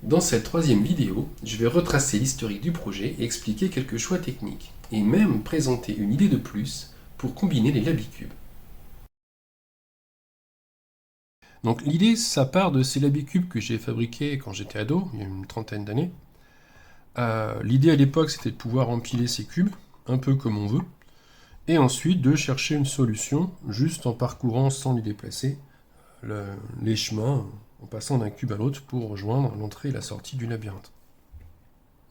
Dans cette troisième vidéo, je vais retracer l'historique du projet et expliquer quelques choix techniques, et même présenter une idée de plus pour combiner les labicubes. Donc l'idée, ça part de ces labicubes que j'ai fabriqués quand j'étais ado, il y a une trentaine d'années. L'idée à l'époque, c'était de pouvoir empiler ces cubes, un peu comme on veut, et ensuite de chercher une solution, juste en parcourant sans les déplacer, les chemins, en passant d'un cube à l'autre pour rejoindre l'entrée et la sortie du labyrinthe.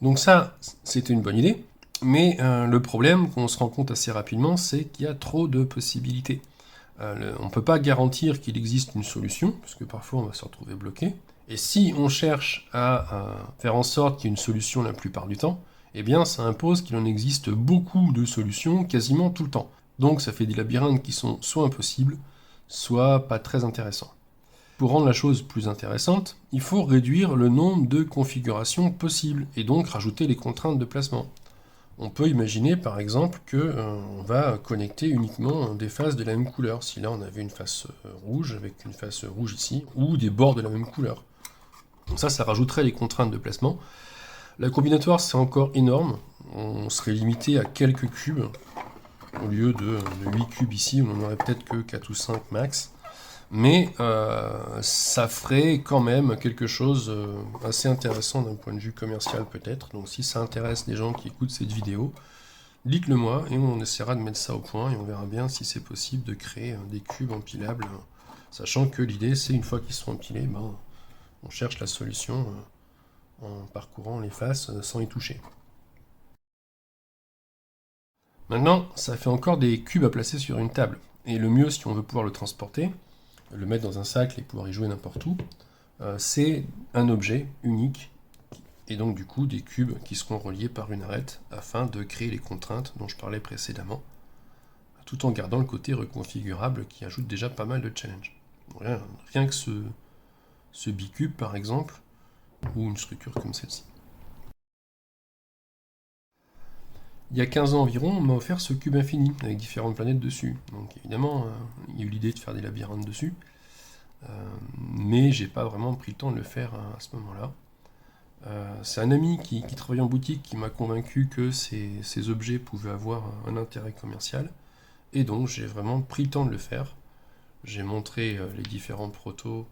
Donc ça, c'était une bonne idée, mais le problème qu'on se rend compte assez rapidement, c'est qu'il y a trop de possibilités. On ne peut pas garantir qu'il existe une solution, parce que parfois on va se retrouver bloqué. Et si on cherche à faire en sorte qu'il y ait une solution la plupart du temps, eh bien ça impose qu'il en existe beaucoup de solutions quasiment tout le temps. Donc ça fait des labyrinthes qui sont soit impossibles, soit pas très intéressants. Pour rendre la chose plus intéressante, il faut réduire le nombre de configurations possibles, et donc rajouter les contraintes de placement. On peut imaginer par exemple qu'on va connecter uniquement des faces de la même couleur. Si là on avait une face rouge avec une face rouge ici, ou des bords de la même couleur. Donc ça rajouterait les contraintes de placement. La combinatoire c'est encore énorme, on serait limité à quelques cubes, au lieu de 8 cubes ici, on n'en aurait peut-être que 4 ou 5 max. Mais ça ferait quand même quelque chose assez intéressant d'un point de vue commercial peut-être. Donc si ça intéresse les gens qui écoutent cette vidéo, dites-le moi et on essaiera de mettre ça au point et on verra bien si c'est possible de créer des cubes empilables, sachant que l'idée c'est une fois qu'ils sont empilés, on cherche la solution en parcourant les faces sans y toucher. Maintenant, ça fait encore des cubes à placer sur une table. Et le mieux si on veut pouvoir le transporter, le mettre dans un sac et pouvoir y jouer n'importe où, c'est un objet unique, et donc du coup des cubes qui seront reliés par une arête afin de créer les contraintes dont je parlais précédemment, tout en gardant le côté reconfigurable qui ajoute déjà pas mal de challenge. Rien que ce bicube par exemple, ou une structure comme celle-ci. Il y a 15 ans environ, on m'a offert ce cube infini, avec différentes planètes dessus. Donc évidemment, il y a eu l'idée de faire des labyrinthes dessus, mais j'ai pas vraiment pris le temps de le faire à ce moment-là. C'est un ami qui travaille en boutique qui m'a convaincu que ces objets pouvaient avoir un intérêt commercial, et donc j'ai vraiment pris le temps de le faire. J'ai montré les différents protos,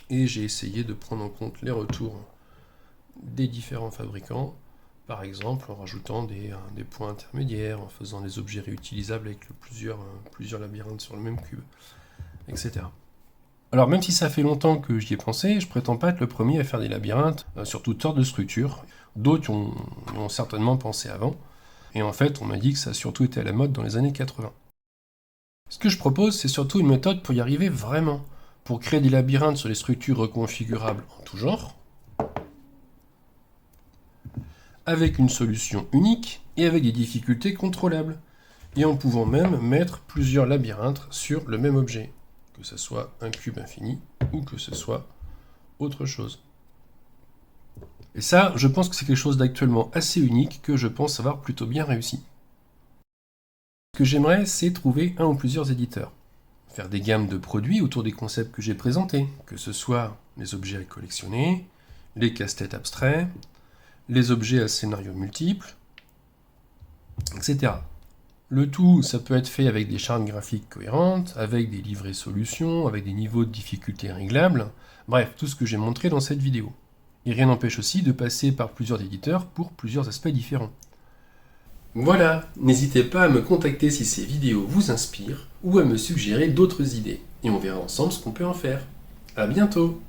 et j'ai essayé de prendre en compte les retours des différents fabricants, par exemple en rajoutant des points intermédiaires, en faisant des objets réutilisables avec plusieurs labyrinthes sur le même cube, etc. Alors même si ça fait longtemps que j'y ai pensé, je prétends pas être le premier à faire des labyrinthes sur toutes sortes de structures. D'autres y ont certainement pensé avant, et en fait on m'a dit que ça a surtout été à la mode dans les années 80. Ce que je propose, c'est surtout une méthode pour y arriver vraiment, pour créer des labyrinthes sur des structures reconfigurables en tout genre, avec une solution unique et avec des difficultés contrôlables, et en pouvant même mettre plusieurs labyrinthes sur le même objet, que ce soit un cube infini ou que ce soit autre chose. Et ça, je pense que c'est quelque chose d'actuellement assez unique que je pense avoir plutôt bien réussi. Ce que j'aimerais, c'est trouver un ou plusieurs éditeurs, faire des gammes de produits autour des concepts que j'ai présentés, que ce soit les objets à collectionner, les casse-têtes abstraits, les objets à scénarios multiples, etc. Le tout, ça peut être fait avec des chartes graphiques cohérentes, avec des livrets solutions, avec des niveaux de difficulté réglables, bref, tout ce que j'ai montré dans cette vidéo. Et rien n'empêche aussi de passer par plusieurs éditeurs pour plusieurs aspects différents. Voilà, n'hésitez pas à me contacter si ces vidéos vous inspirent, ou à me suggérer d'autres idées, et on verra ensemble ce qu'on peut en faire. À bientôt!